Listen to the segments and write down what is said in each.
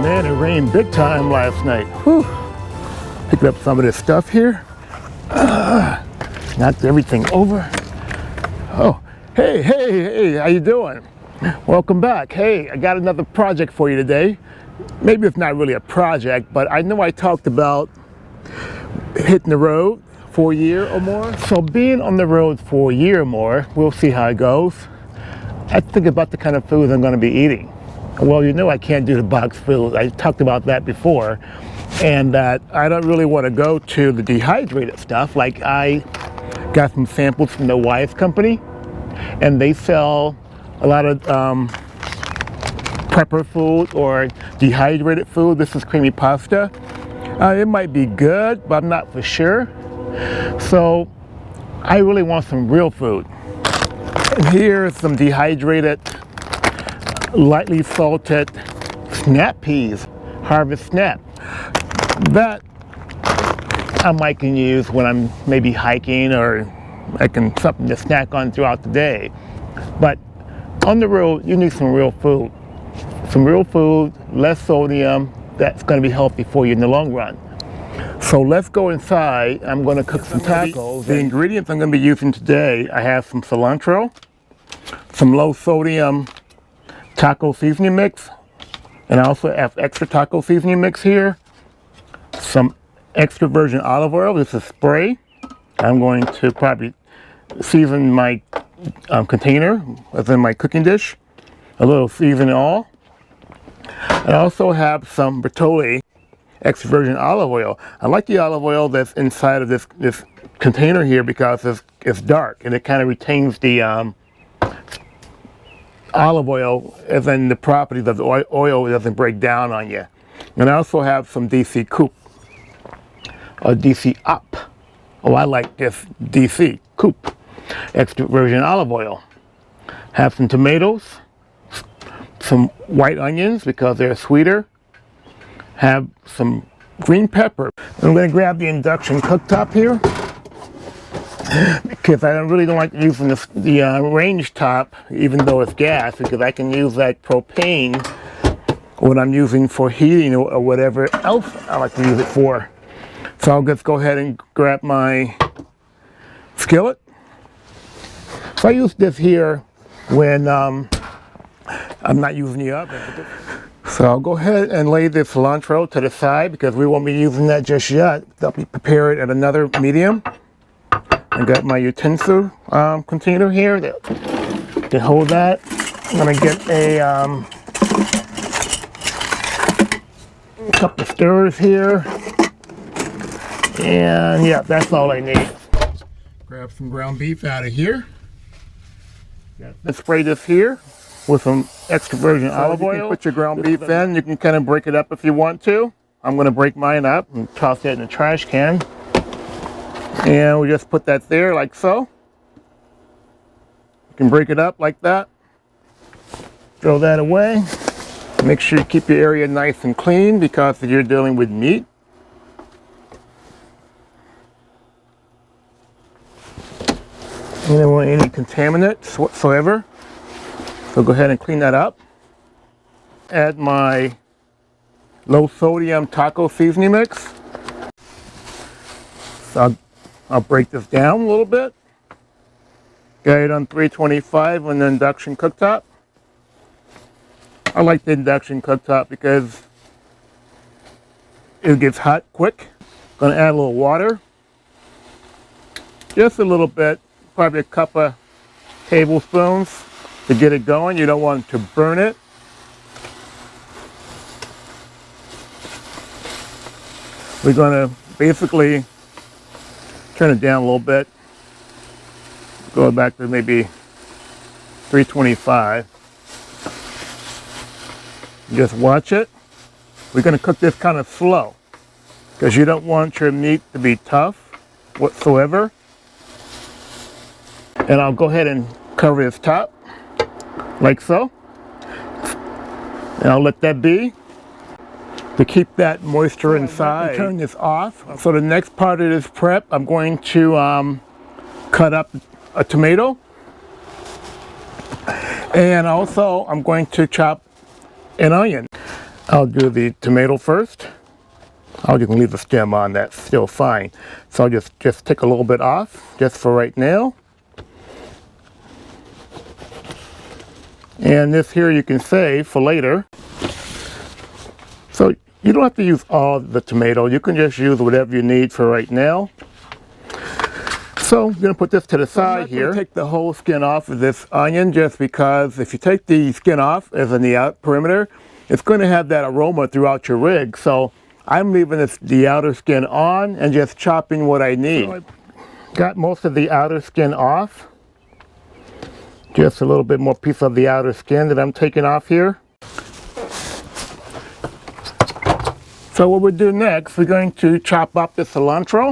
Man, it rained big time last night. Whew. Picked up some of this stuff here. Knocked everything over. Oh, hey, how you doing? Welcome back. Hey, I got another project for you today. Maybe it's not really a project, but I know I talked about hitting the road for a year or more. So being on the road for a year or more, we'll see how it goes. I think about the kind of foods I'm going to be eating. Well, you know I can't do the box food. I talked about that before. And that I don't really want to go to the dehydrated stuff. Like I got some samples from the Wise company, and they sell a lot of prepper food or dehydrated food. This is creamy pasta. It might be good, but I'm not for sure. So I really want some real food. And here's some dehydrated, lightly salted snap peas, Harvest Snap. That I might can use when I'm maybe hiking, or I can something to snack on throughout the day. But on the road, you need some real food. Some real food, less sodium, that's going to be healthy for you in the long run. So let's go inside. I'm going to cook some tacos. The ingredients I'm going to be using today, I have some cilantro, some low sodium taco seasoning mix, and I also have extra taco seasoning mix here. Some extra virgin olive oil. This is spray. I'm going to probably season my container, as in my cooking dish. A little season all. I also have some Bertolli extra virgin olive oil. I like the olive oil that's inside of this container here because it's dark and it kind of retains the olive oil, as in the properties of the oil doesn't break down on you. And I also have some DC Coupe. Or DC Up. Oh, I like this DC Coupe extra virgin olive oil. Have some tomatoes, some white onions because they're sweeter. Have some green pepper. I'm going to grab the induction cooktop here because I really don't like using the range top, even though it's gas, because I can use that propane when I'm using for heating or whatever else I like to use it for. So I'll just go ahead and grab my skillet. So I use this here when I'm not using the oven. So I'll go ahead and lay the cilantro to the side because we won't be using that just yet. I'll be prepared at another medium. I got my utensil container here to hold that. I'm going to get a couple of stirrers here. And yeah, that's all I need. Grab some ground beef out of here. Let's spray this here with some extra virgin olive oil. You can put your ground beef in. You can kind of break it up if you want to. I'm going to break mine up and toss it in the trash can. And we just put that there like so. You can break it up like that. Throw that away. Make sure you keep your area nice and clean because you're dealing with meat. You don't want any contaminants whatsoever. So go ahead and clean that up. Add my low sodium taco seasoning mix. So I'll break this down a little bit. Got it on 325 on the induction cooktop. I like the induction cooktop because it gets hot quick. Gonna add a little water. Just a little bit. Probably a couple of tablespoons to get it going. You don't want to burn it. We're going to basically turn it down a little bit. Go back to maybe 325. Just watch it. We're going to cook this kind of slow because you don't want your meat to be tough whatsoever. And I'll go ahead and cover this top, like so. And I'll let that be to keep that moisture inside. Turn this off. So the next part of this prep, I'm going to cut up a tomato. And also, I'm going to chop an onion. I'll do the tomato first. Oh, you can leave the stem on, that's still fine. So I'll just take a little bit off, just for right now. And this here you can save for later. So you don't have to use all the tomato, you can just use whatever you need for right now. So I'm going to put this to the side here. Take the whole skin off of this onion, just because if you take the skin off as in the out perimeter, it's going to have that aroma throughout your rig. So I'm leaving the outer skin on and just chopping what I need. So I got most of the outer skin off. Just a little bit more piece of the outer skin that I'm taking off here. So what we'll do next, we're going to chop up the cilantro,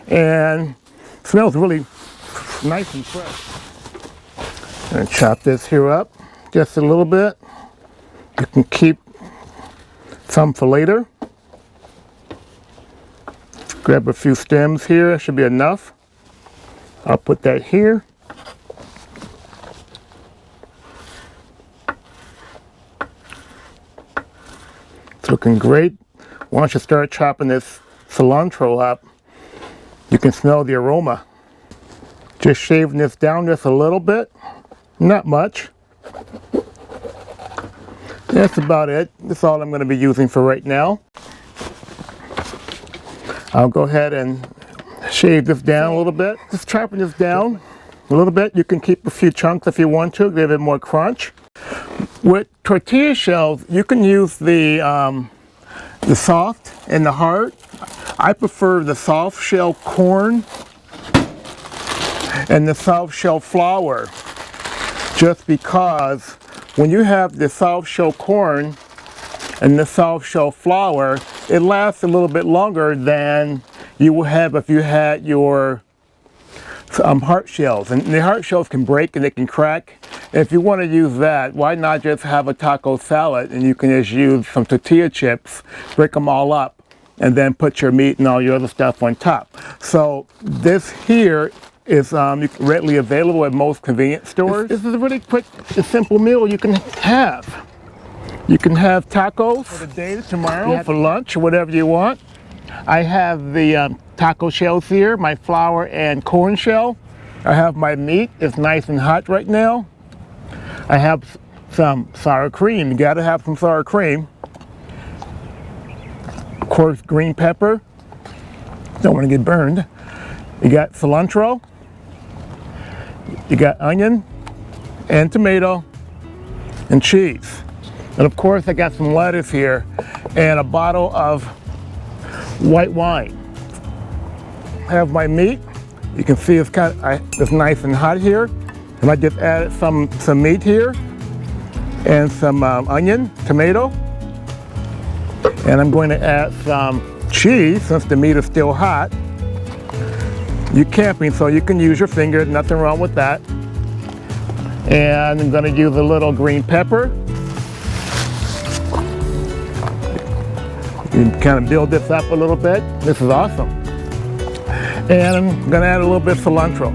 and it smells really nice and fresh. And chop this here up just a little bit. You can keep some for later. Grab a few stems here, that should be enough. I'll put that here. It's looking great. Once you start chopping this cilantro up, you can smell the aroma. Just shaving this down just a little bit, not much. That's about it. That's all I'm going to be using for right now. I'll go ahead and shave this down a little bit. Just chopping this down a little bit. You can keep a few chunks if you want to, give it more crunch. With tortilla shells, you can use the soft and the hard. I prefer the soft shell corn and the soft shell flour, just because when you have the soft shell corn and the soft shell flour, it lasts a little bit longer than you would have if you had your hard shells. And the hard shells can break and they can crack. If you want to use that, why not just have a taco salad and you can just use some tortilla chips, break them all up, and then put your meat and all your other stuff on top. So this here is readily available at most convenience stores. This is a really quick and simple meal you can have. You can have tacos for the day, tomorrow, for lunch, or whatever you want. I have the taco shells here, my flour and corn shell. I have my meat, it's nice and hot right now. I have some sour cream, you gotta have some sour cream. Of course, green pepper, don't want to get burned. You got cilantro, you got onion and tomato and cheese. And of course I got some lettuce here and a bottle of white wine. I have my meat. You can see it's nice and hot here. And I just added some meat here and some onion, tomato. And I'm going to add some cheese since the meat is still hot. You're camping, so you can use your finger, nothing wrong with that. And I'm going to use a little green pepper. You can kind of build this up a little bit. This is awesome. And I'm going to add a little bit of cilantro.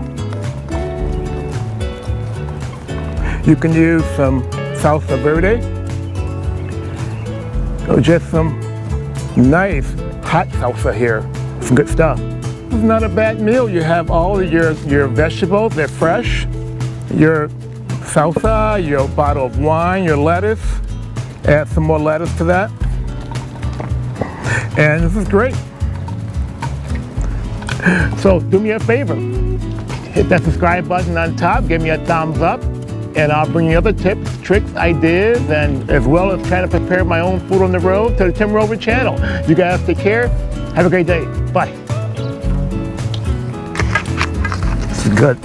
You can use some salsa verde, or just some nice hot salsa here. Some good stuff. It's not a bad meal. You have all of your vegetables, they're fresh. Your salsa, your bottle of wine, your lettuce. Add some more lettuce to that. And this is great. So do me a favor. Hit that subscribe button on top, give me a thumbs up, and I'll bring you other tips, tricks, ideas, and as well as trying to prepare my own food on the road to the TIMROVER channel. You guys take care. Have a great day. Bye. This is good.